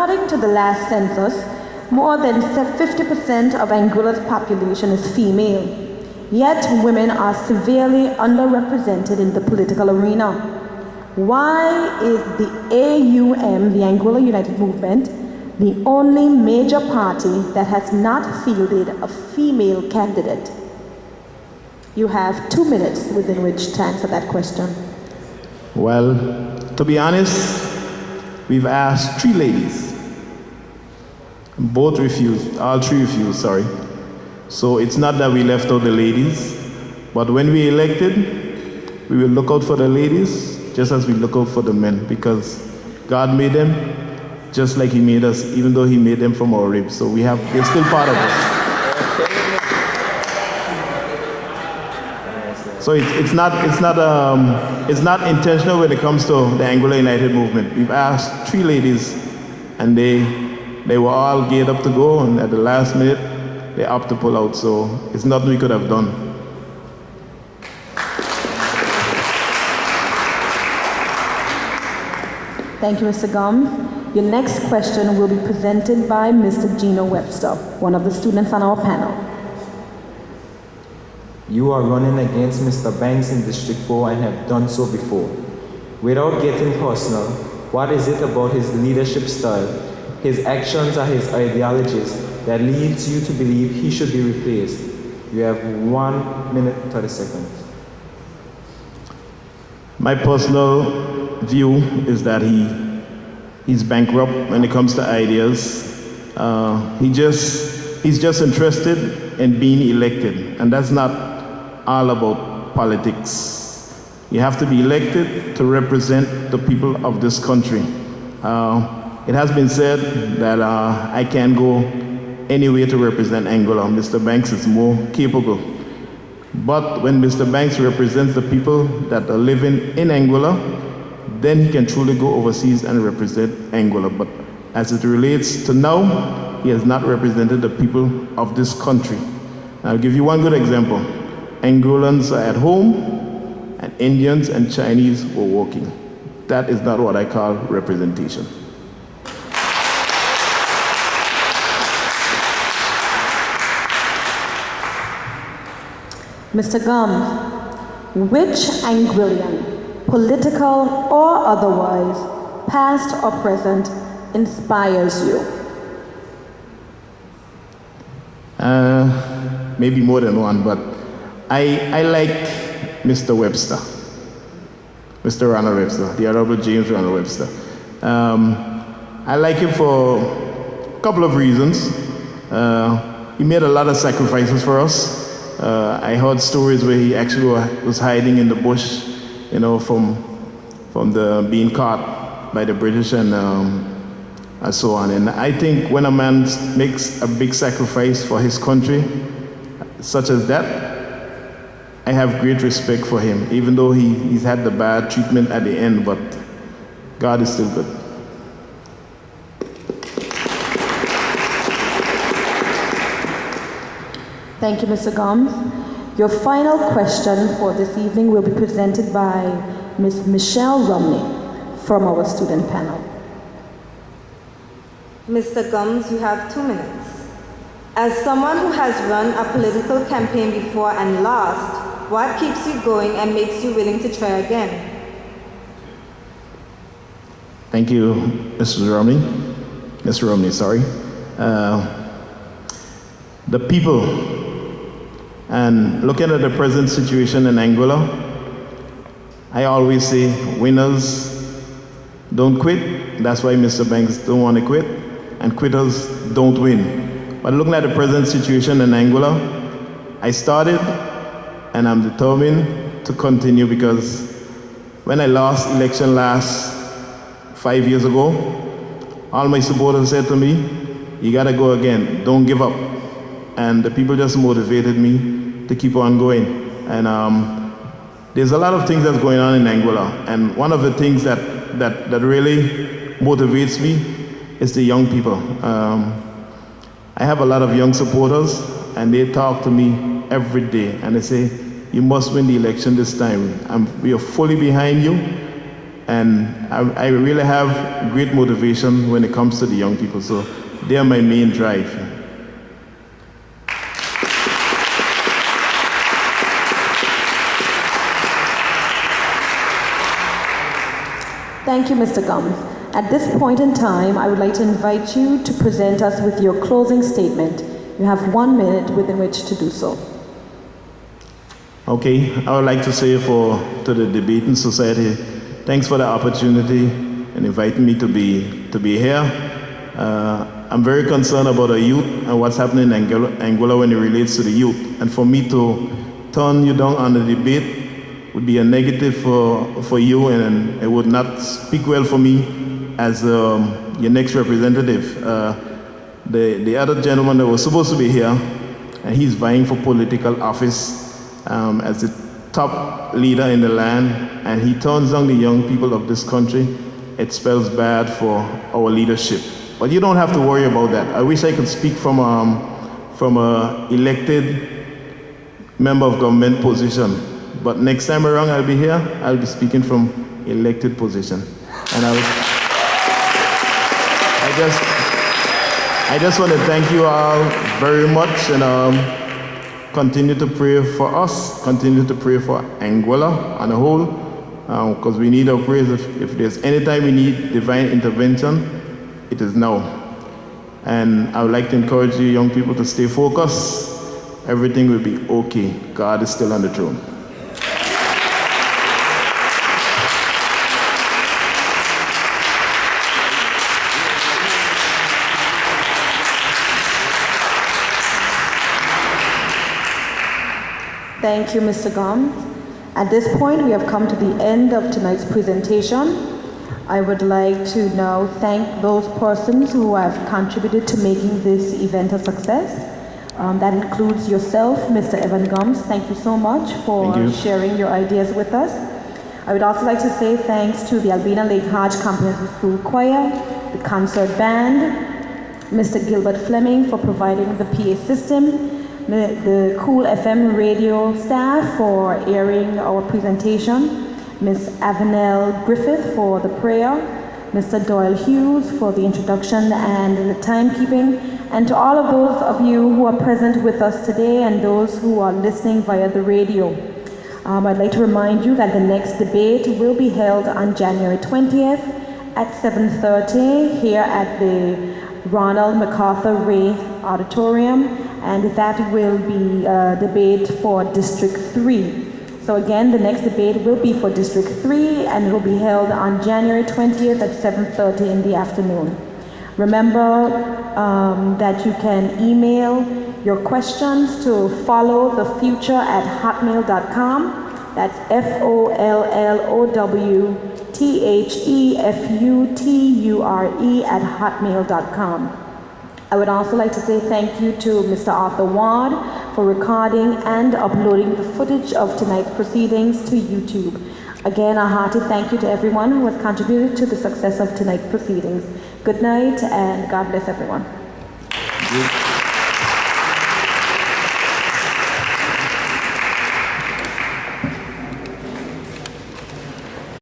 According to the last census, more than 50% of Angola's population is female, yet women are severely underrepresented in the political arena. Why is the AUM, the Angola United Movement, the only major party that has not fielded a female candidate? You have 2 minutes within which to answer that question. Well, to be honest, we've asked 3 ladies. Both refused, all 3 refused, sorry. So it's not that we left out the ladies, but when we elected, we will look out for the ladies just as we look out for the men, because God made them just like He made us, even though He made them from our ribs. So they're still part of us. So it's not intentional when it comes to the Angola United Movement. We've asked 3 ladies, and they were all geared up to go, and at the last minute, they opted to pull out. So it's nothing we could have done. Thank you, Mr. Gums. Your next question will be presented by Mr. Gino Webster, one of the students on our panel. You are running against Mr. Banks in District 4 and have done so before. Without getting personal, what is it about his leadership style, his actions, or his ideologies that leads you to believe he should be replaced? You have 1 minute, 30 seconds. My personal view is that he's bankrupt when it comes to ideas. He's just interested in being elected, and that's not all about politics. You have to be elected to represent the people of this country. It has been said that I can't go anywhere to represent Angola. Mr. Banks is more capable. But when Mr. Banks represents the people that are living in Angola, then he can truly go overseas and represent Angola. But as it relates to now, he has not represented the people of this country. I'll give you one good example. Angolans are at home, and Indians and Chinese were working. That is not what I call representation. Mr. Gums, which Anguillan, political or otherwise, past or present, inspires you? Maybe more than one, but I like Mr. Webster, Mr. Ronald Webster, the Honorable James Ronald Webster. I like him for a couple of reasons. He made a lot of sacrifices for us. I heard stories where he actually was hiding in the bush, from the being caught by the British and so on. And I think when a man makes a big sacrifice for his country, such as that, I have great respect for him, even though he's had the bad treatment at the end, but God is still good. Thank you, Mr. Gums. Your final question for this evening will be presented by Ms. Michelle Romney from our student panel. Mr. Gums, you have 2 minutes. As someone who has run a political campaign before and lost, what keeps you going and makes you willing to try again? Thank you, Mrs. Romney. Mr. Romney, sorry. The people, and looking at the present situation in Angola, I always say winners don't quit. That's why Mr. Banks don't want to quit, and quitters don't win. But looking at the present situation in Angola, I started and I'm determined to continue, because when I lost election last 5 years ago, all my supporters said to me, you gotta go again, don't give up. And the people just motivated me to keep on going. And there's a lot of things that's going on in Angola. And one of the things that really motivates me is the young people. I have a lot of young supporters, and they talk to me every day, and they say, you must win the election this time. We are fully behind you. And I really have great motivation when it comes to the young people. So they are my main drive. Thank you, Mr. Gums. At this point in time, I would like to invite you to present us with your closing statement. You have 1 minute within which to do so. Okay, I would like to say to the Debating Society, thanks for the opportunity and inviting me to be here. I'm very concerned about the youth and what's happening in Angola when it relates to the youth. And for me to turn you down on the debate would be a negative for you, and it would not speak well for me as your next representative. The other gentleman that was supposed to be here, and he's vying for political office as the top leader in the land, and he turns down the young people of this country. It spells bad for our leadership. But you don't have to worry about that. I wish I could speak from a elected member of government position. But next time around I'll be here, I'll be speaking from elected position. And I just want to thank you all very much, and continue to pray for us, continue to pray for Angola on the whole, because we need our prayers. If there's any time we need divine intervention, it is now. And I would like to encourage you young people to stay focused. Everything will be okay. God is still on the throne. Thank you, Mr. Gums. At this point, we have come to the end of tonight's presentation. I would like to now thank those persons who have contributed to making this event a success. That includes yourself, Mr. Evan Gums. Thank you so much for sharing your ideas with us. I would also like to say thanks to the Albina Lake Hodge Comprehensive School Choir, the concert band, Mr. Gilbert Fleming for providing the PA system, the Cool FM radio staff for airing our presentation, Ms. Avenel Griffith for the prayer, Mr. Doyle Hughes for the introduction and the timekeeping, and to all of those of you who are present with us today and those who are listening via the radio. I'd like to remind you that the next debate will be held on January 20th at 7:30 here at the Ronald MacArthur Ray Auditorium, and that will be a debate for District 3. So again, the next debate will be for District 3 and will be held on January 20th at 7:30 in the afternoon. Remember that you can email your questions to followthefuture@hotmail.com. That's followthefuture@hotmail.com. I would also like to say thank you to Mr. Arthur Ward for recording and uploading the footage of tonight's proceedings to YouTube. Again, a hearty thank you to everyone who has contributed to the success of tonight's proceedings. Good night and God bless everyone.